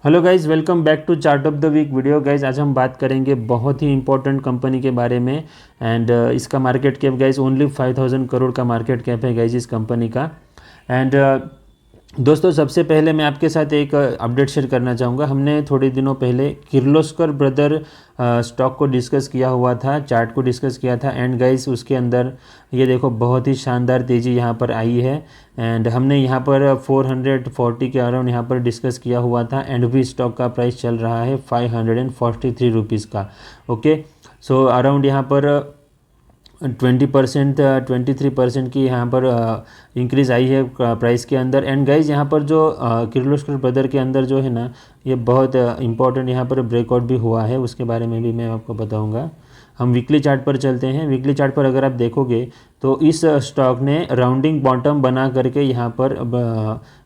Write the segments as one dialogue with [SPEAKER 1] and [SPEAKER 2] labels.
[SPEAKER 1] Hello guys, welcome back to chart of the week video. Guys आज हम बात करेंगे बहुत ही इंपॉर्टेंट कंपनी के बारे में। एंड इसका market cap guys only 5000 crore का मार्केट कैप है गाइज इस कंपनी का। एंड दोस्तों, सबसे पहले मैं आपके साथ एक अपडेट शेयर करना चाहूँगा। हमने थोड़े दिनों पहले किर्लोस्कर ब्रदर स्टॉक को डिस्कस किया हुआ था, चार्ट को डिस्कस किया था। एंड गाइस उसके अंदर ये देखो बहुत ही शानदार तेज़ी यहाँ पर आई है। एंड हमने यहाँ पर 440 के अराउंड यहाँ पर डिस्कस किया हुआ था। एंड भी स्टॉक का प्राइस चल रहा है 543 रुपीज़ का। ओके, सो अराउंड यहाँ पर 20% 23% की यहाँ पर इंक्रीज़ आई है प्राइस के अंदर। एंड गाइज यहाँ पर जो किर्लोस्कर ब्रदर के अंदर जो है ना, ये बहुत इंपॉर्टेंट यहाँ पर ब्रेकआउट भी हुआ है, उसके बारे में भी मैं आपको बताऊँगा। हम वीकली चार्ट पर चलते हैं। वीकली चार्ट पर अगर आप देखोगे तो इस स्टॉक ने राउंडिंग बॉटम बना करके यहाँ पर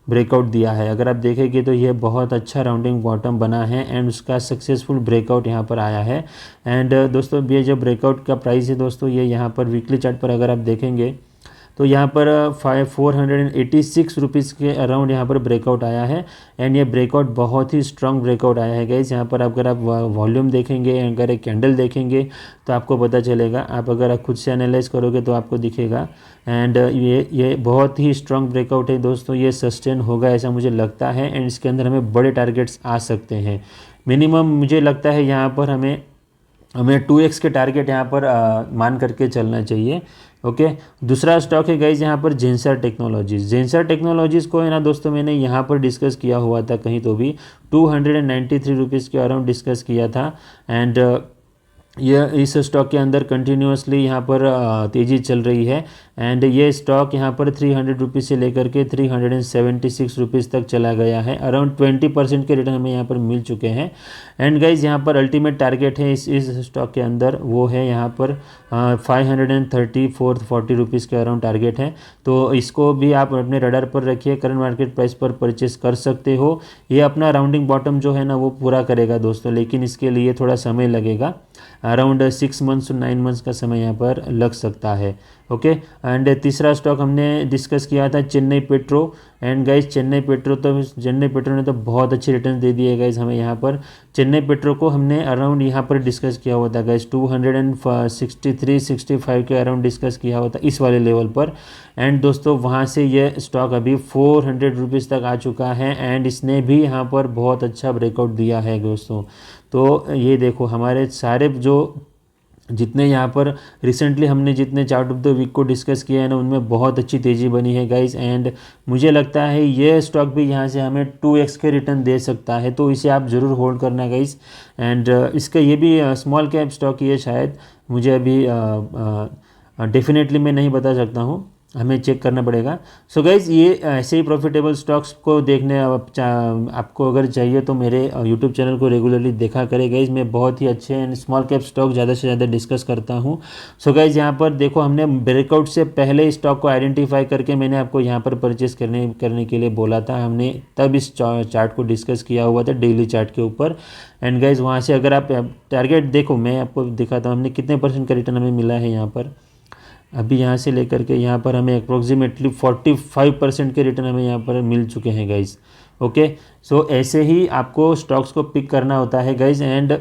[SPEAKER 1] ब्रेकआउट दिया है। अगर आप देखेंगे तो ये बहुत अच्छा राउंडिंग बॉटम बना है एंड उसका सक्सेसफुल ब्रेकआउट यहाँ पर आया है। एंड दोस्तों, ये जो ब्रेकआउट का प्राइस है दोस्तों, ये यहाँ पर वीकली चार्ट पर अगर आप देखेंगे तो यहाँ पर 486 रुपीज़ के अराउंड यहाँ पर ब्रेकआउट आया है। एंड ये ब्रेकआउट बहुत ही स्ट्रांग ब्रेकआउट आया है गाइस। यहाँ पर अगर आप वॉल्यूम देखेंगे, अगर एक कैंडल देखेंगे तो आपको पता चलेगा। आप अगर आप खुद से एनालाइज करोगे तो आपको दिखेगा। एंड ये बहुत ही स्ट्रांग ब्रेकआउट है दोस्तों। ये सस्टेन होगा ऐसा मुझे लगता है। एंड इसके अंदर हमें बड़े टारगेट्स आ सकते हैं। मिनिमम मुझे लगता है यहाँ पर हमें 2x के टारगेट यहाँ पर मान करके चलना चाहिए। ओके, दूसरा स्टॉक है गाइज यहाँ पर जेंसर टेक्नोलॉजीज़। जेंसर टेक्नोलॉजीज़ को है ना दोस्तों, मैंने यहाँ पर डिस्कस किया हुआ था कहीं तो भी 293 रुपीज़ के अराउंड डिस्कस किया था। एंड ये इस स्टॉक के अंदर कंटिन्यूसली यहाँ पर तेज़ी चल रही है। एंड ये स्टॉक यहाँ पर 300 रुपीज़ से लेकर के 376 रुपीज़ तक चला गया है। अराउंड 20% के रिटर्न हमें यहाँ पर मिल चुके हैं। एंड गाइज यहाँ पर अल्टीमेट टारगेट है इस स्टॉक के अंदर, वो है यहाँ पर 540 रुपीज़ के अराउंड टारगेट है। तो इसको भी आप अपने रडार पर रखिए, करंट मार्केट प्राइस पर परचेस कर सकते हो। ये अपना राउंडिंग बॉटम जो है ना वो पूरा करेगा दोस्तों, लेकिन इसके लिए थोड़ा समय लगेगा। अराउंड 6 मंथ्स टू 9 मंथ्स का समय यहाँ पर लग सकता है। ओके, एंड तीसरा स्टॉक हमने डिस्कस किया था Chennai petro. And guys Chennai petro ने तो बहुत अच्छे रिटर्न दे दिए गाइज हमें यहाँ पर। चेन्नई पेट्रो को हमने अराउंड यहाँ पर डिस्कस किया हुआ था गाइज 263-65 के अराउंड डिस्कस किया हुआ था इस वाले लेवल पर। एंड दोस्तों, वहाँ से ये स्टॉक अभी 400 रुपीज़ तक आ चुका है। एंड इसने भी यहाँ पर बहुत अच्छा ब्रेकआउट दिया है दोस्तों। तो ये देखो हमारे सारे जो जितने यहाँ पर रिसेंटली हमने जितने चार्ट ऑफ द वीक को डिस्कस किया है ना, उनमें बहुत अच्छी तेज़ी बनी है गाइस। एंड मुझे लगता है ये स्टॉक भी यहाँ से हमें 2x के रिटर्न दे सकता है, तो इसे आप ज़रूर होल्ड करना गाइस। एंड इसका ये भी स्मॉल कैप स्टॉक ही है शायद, मुझे अभी डेफिनेटली मैं नहीं बता सकता हूँ, हमें चेक करना पड़ेगा। सो गाइज ये ऐसे ही प्रॉफिटेबल स्टॉक्स को देखने आपको अगर चाहिए तो मेरे यूट्यूब चैनल को रेगुलरली देखा करें गाइज। मैं बहुत ही अच्छे एंड स्मॉल कैप स्टॉक ज़्यादा से ज़्यादा डिस्कस करता हूँ। सो गाइज यहाँ पर देखो, हमने ब्रेकआउट से पहले स्टॉक को आइडेंटिफाई करके मैंने आपको यहाँ पर परचेस करने के लिए बोला था। हमने तब इस चार्ट को डिस्कस किया हुआ था डेली चार्ट के ऊपर। एंड गाइज वहाँ से अगर आप टारगेट देखो, मैं आपको दिखाता हूँ हमने कितने % का रिटर्न हमें मिला है यहाँ पर। अभी यहाँ से लेकर के यहाँ पर हमें अप्रोक्सीमेटली 45% के रिटर्न हमें यहाँ पर मिल चुके हैं गाइज। ओके, सो ऐसे ही आपको स्टॉक्स को पिक करना होता है गाइज। एंड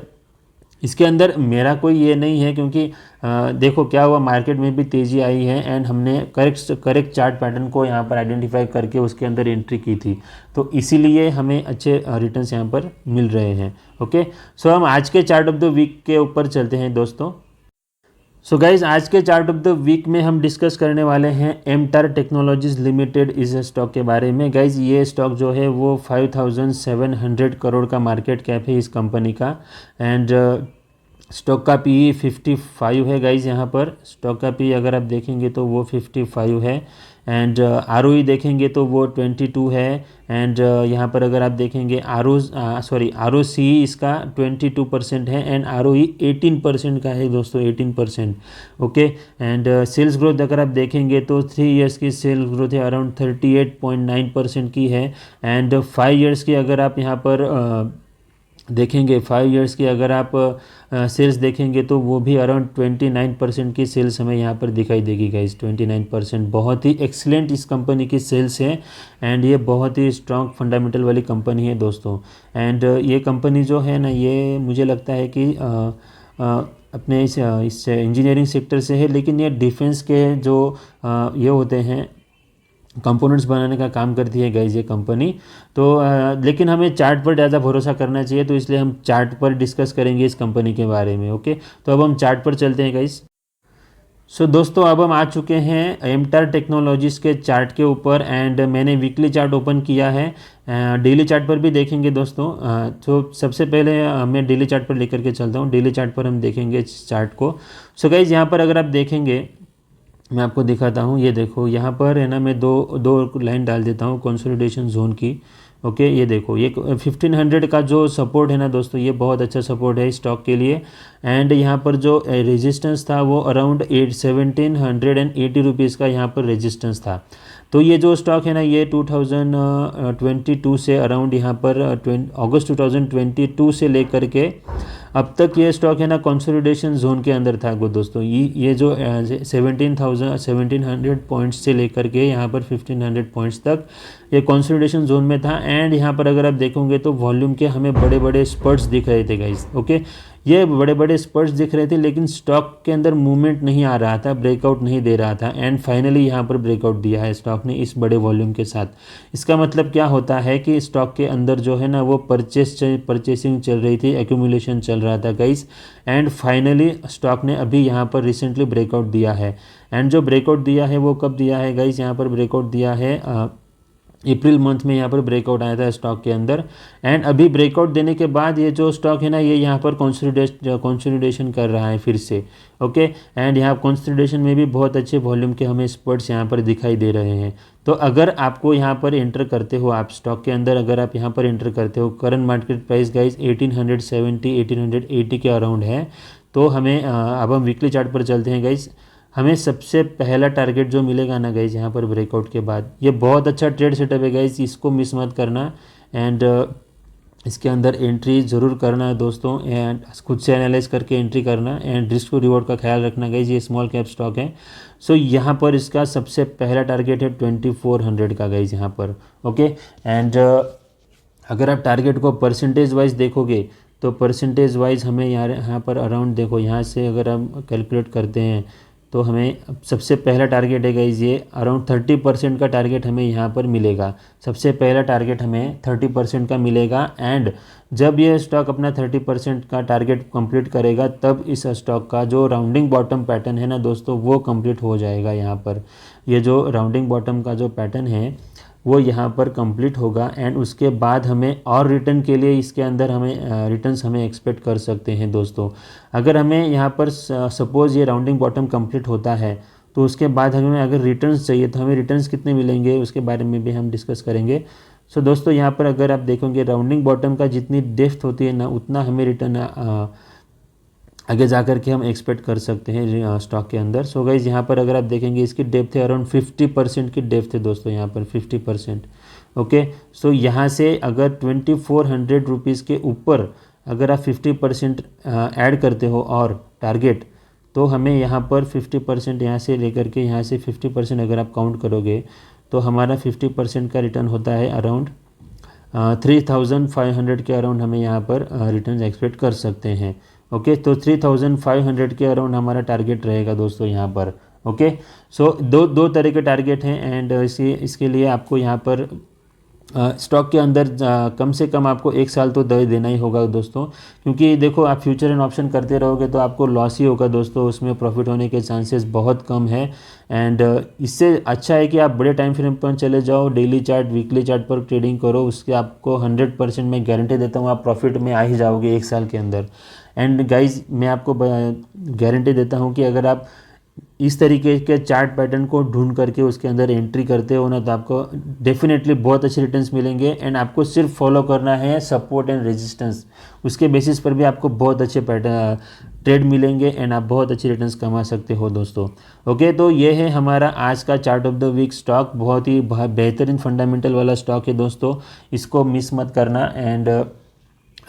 [SPEAKER 1] इसके अंदर मेरा कोई ये नहीं है, क्योंकि देखो क्या हुआ, मार्केट में भी तेज़ी आई है। एंड हमने करेक्ट चार्ट पैटर्न को यहाँ पर आइडेंटिफाई करके उसके अंदर एंट्री की थी, तो इसीलिए हमें अच्छे रिटर्न्स यहाँ पर मिल रहे हैं। ओके, सो हम आज के चार्ट ऑफ द वीक के ऊपर चलते हैं दोस्तों। सो गाइज आज के चार्ट ऑफ द वीक में हम डिस्कस करने वाले हैं एमटार टेक्नोलॉजीज लिमिटेड इस स्टॉक के बारे में। गाइज ये स्टॉक जो है वो 5700 करोड़ का मार्केट कैप है इस कंपनी का। एंड स्टॉक का पी 55 है गाइज। यहाँ पर स्टॉक का पी अगर आप देखेंगे तो वो 55 है। एंड आरओई देखेंगे तो वो 22 है। एंड यहाँ पर अगर आप देखेंगे आरओसी इसका 22% है। एंड आरओई 18% का है दोस्तों, 18%। ओके, एंड सेल्स ग्रोथ अगर आप देखेंगे तो 3 इयर्स की सेल्स ग्रोथ है अराउंड 38.9% की है। एंड 5 इयर्स की अगर आप यहाँ पर देखेंगे 5 इयर्स की अगर आप सेल्स देखेंगे तो वो भी अराउंड 29% की सेल्स हमें यहाँ पर दिखाई देगी गाइस। 29% बहुत ही एक्सीलेंट इस कंपनी की सेल्स है एंड ये बहुत ही स्ट्रॉन्ग फंडामेंटल वाली कंपनी है दोस्तों। एंड ये कंपनी जो है ना, ये मुझे लगता है कि अपने इस इंजीनियरिंग सेक्टर से है, लेकिन ये डिफेंस के जो ये होते हैं कंपोनेंट्स बनाने का काम करती है गाइज ये कंपनी। तो लेकिन हमें चार्ट पर ज़्यादा भरोसा करना चाहिए, तो इसलिए हम चार्ट पर डिस्कस करेंगे इस कंपनी के बारे में। ओके, तो अब हम चार्ट पर चलते हैं गाइज। सो दोस्तों, अब हम आ चुके हैं एमटार टेक्नोलॉजीज के चार्ट के ऊपर एंड मैंने वीकली चार्ट ओपन किया है। डेली चार्ट पर भी देखेंगे दोस्तों। तो सबसे पहले मैं डेली चार्ट पर लेकर के चलता हूँ। डेली चार्ट पर हम देखेंगे इस चार्ट को। सो गाइज यहाँ पर अगर आप देखेंगे, मैं आपको दिखाता हूँ। ये देखो यहाँ पर है ना, मैं दो लाइन डाल देता हूँ कंसोलिडेशन जोन की। ओके, ये देखो ये 1500 का जो सपोर्ट है ना दोस्तों, ये बहुत अच्छा सपोर्ट है स्टॉक के लिए। एंड यहाँ पर जो रेजिस्टेंस था वो अराउंड 1780 रुपीज़ का यहाँ पर रेजिस्टेंस था। तो ये जो स्टॉक है ना, ये 2022 से अराउंड यहाँ पर अगस्त 2022 से लेकर के अब तक ये स्टॉक है ना कंसोलिडेशन जोन के अंदर था दोस्तों। ये जो 1700 पॉइंट्स से लेकर के यहाँ पर 1500 पॉइंट्स तक ये कंसोलिडेशन जोन में था। एंड यहाँ पर अगर आप देखोगे तो वॉल्यूम के हमें बड़े बड़े स्पर्ट्स दिख रहे थे गाइस। ओके, ये बड़े बड़े स्पर्ट्स दिख रहे थे, लेकिन स्टॉक के अंदर मूवमेंट नहीं आ रहा था, ब्रेकआउट नहीं दे रहा था। एंड फाइनली यहाँ पर ब्रेकआउट दिया है स्टॉक ने इस बड़े वॉल्यूम के साथ। इसका मतलब क्या होता है कि स्टॉक के अंदर जो है ना वो परचेसिंग चल रही थी, एक्यूमुलेशन चल रहा था गाइस। एंड फाइनली स्टॉक ने अभी यहाँ पर रिसेंटली ब्रेकआउट दिया है। एंड जो ब्रेकआउट दिया है वो कब दिया है गाइस? यहाँ पर ब्रेकआउट दिया है अप्रैल मंथ में यहाँ पर ब्रेकआउट आया था स्टॉक के अंदर। एंड अभी ब्रेकआउट देने के बाद ये जो स्टॉक है ना, ये यहाँ पर कंसोलिडेशन कर रहा है फिर से। ओके, एंड यहाँ कंसोलिडेशन में भी बहुत अच्छे वॉल्यूम के हमें स्पर्ट्स यहाँ पर दिखाई दे रहे हैं। तो अगर आपको यहाँ पर एंटर करते हो, आप स्टॉक के अंदर अगर आप यहाँ पर एंटर करते हो, करंट मार्केट प्राइस गाइस 1880 के अराउंड है। तो हमें अब हम वीकली चार्ट पर चलते हैं गाइस। हमें सबसे पहला टारगेट जो मिलेगा ना गाइज यहाँ पर ब्रेकआउट के बाद, ये बहुत अच्छा ट्रेड सेटअप है गाइज, इसको मिस मत करना। एंड इसके अंदर एंट्री ज़रूर करना है दोस्तों, एंड खुद से एनालाइज करके एंट्री करना एंड रिस्क टू रिवॉर्ड का ख्याल रखना गाइज। ये स्मॉल कैप स्टॉक है। सो यहाँ पर इसका सबसे पहला टारगेट है 2400 का गाइज यहाँ पर। ओके, एंड अगर आप टारगेट को परसेंटेज वाइज देखोगे तो परसेंटेज वाइज हमें यहाँ पर अराउंड देखो, यहाँ से अगर हम कैलकुलेट करते हैं तो हमें सबसे पहला टारगेट है गाइज ये अराउंड 30% का टारगेट हमें यहाँ पर मिलेगा। सबसे पहला टारगेट हमें 30% का मिलेगा। एंड जब ये स्टॉक अपना 30% का टारगेट कंप्लीट करेगा, तब इस स्टॉक का जो राउंडिंग बॉटम पैटर्न है ना दोस्तों, वो कंप्लीट हो जाएगा। यहाँ पर ये जो राउंडिंग बॉटम का जो पैटर्न है वो यहाँ पर कंप्लीट होगा। एंड उसके बाद हमें और रिटर्न के लिए इसके अंदर हमें रिटर्न्स हमें एक्सपेक्ट कर सकते हैं दोस्तों। अगर हमें यहाँ पर सपोज़ ये राउंडिंग बॉटम कंप्लीट होता है, तो उसके बाद हमें अगर रिटर्न्स चाहिए तो हमें रिटर्न्स कितने मिलेंगे उसके बारे में भी हम डिस्कस करेंगे। सो दोस्तों, यहाँ पर अगर आप देखोगे राउंडिंग बॉटम का जितनी डेप्थ होती है ना, उतना हमें रिटर्न आगे जा कर के हम एक्सपेक्ट कर सकते हैं स्टॉक के अंदर। सो गाइज यहाँ पर अगर आप देखेंगे इसकी डेप्थ है अराउंड 50% की डेप्थ है दोस्तों, यहाँ पर 50%। ओके, सो यहाँ से अगर 2400 रुपीज़ के ऊपर अगर आप 50% ऐड करते हो और टारगेट, तो हमें यहाँ पर 50% यहाँ से लेकर के यहाँ से 50% अगर आप काउंट करोगे तो हमारा 50% का रिटर्न होता है अराउंड 3500 के अराउंड हमें यहाँ पर रिटर्न एक्सपेक्ट कर सकते हैं। ओके, तो 3500 के अराउंड हमारा टारगेट रहेगा दोस्तों यहाँ पर। ओके, सो दो तरह के टारगेट हैं। एंड इसके लिए आपको यहाँ पर स्टॉक के अंदर कम से कम आपको 1 साल तो देना ही होगा दोस्तों, क्योंकि देखो आप फ्यूचर एंड ऑप्शन करते रहोगे तो आपको लॉस ही होगा दोस्तों, उसमें प्रॉफिट होने के चांसेस बहुत कम है। एंड इससे अच्छा है कि आप बड़े टाइम फ्रेम पर चले जाओ, डेली चार्ट वीकली चार्ट पर ट्रेडिंग करो, उसके आपको 100% मैं गारंटी देता हूँ आप प्रॉफिट में आ ही जाओगे 1 साल के अंदर। एंड गाइज मैं आपको गारंटी देता हूँ कि अगर आप इस तरीके के चार्ट पैटर्न को ढूंढ करके उसके अंदर एंट्री करते हो ना, तो आपको डेफिनेटली बहुत अच्छे रिटर्न्स मिलेंगे। एंड आपको सिर्फ फॉलो करना है सपोर्ट एंड रेजिस्टेंस, उसके बेसिस पर भी आपको बहुत अच्छे पैटर्न ट्रेड मिलेंगे एंड आप बहुत अच्छे रिटर्न्स कमा सकते हो दोस्तों। ओके, तो ये है हमारा आज का chart of the week stock, बहुत ही बेहतरीन फंडामेंटल वाला स्टॉक है दोस्तों, इसको मिस मत करना। एंड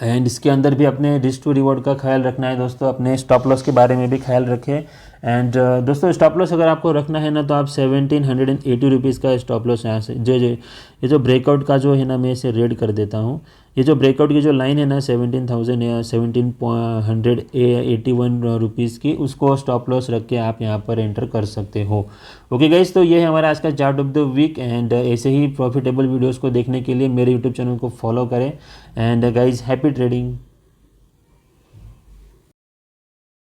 [SPEAKER 1] एंड इसके अंदर भी अपने रिस्क टू रिवॉर्ड का ख्याल रखना है दोस्तों, अपने स्टॉप लॉस के बारे में भी ख्याल रखें। एंड दोस्तों स्टॉप लॉस अगर आपको रखना है ना, तो आप 1780 रुपीज़ का स्टॉप लॉस यहाँ से जो ये जो ब्रेकआउट का जो है ना, मैं इसे रेड कर देता हूँ। ये जो ब्रेकआउट की जो लाइन है ना 17,000 या 1781 रुपीज़ की, उसको स्टॉप लॉस रख के आप यहाँ पर एंटर कर सकते हो। ओके गाइस, तो ये है हमारा आज का chart of the week. And ऐसे ही प्रॉफिटेबल वीडियोस को देखने के लिए मेरे यूट्यूब चैनल को फॉलो करें। And guys, happy trading.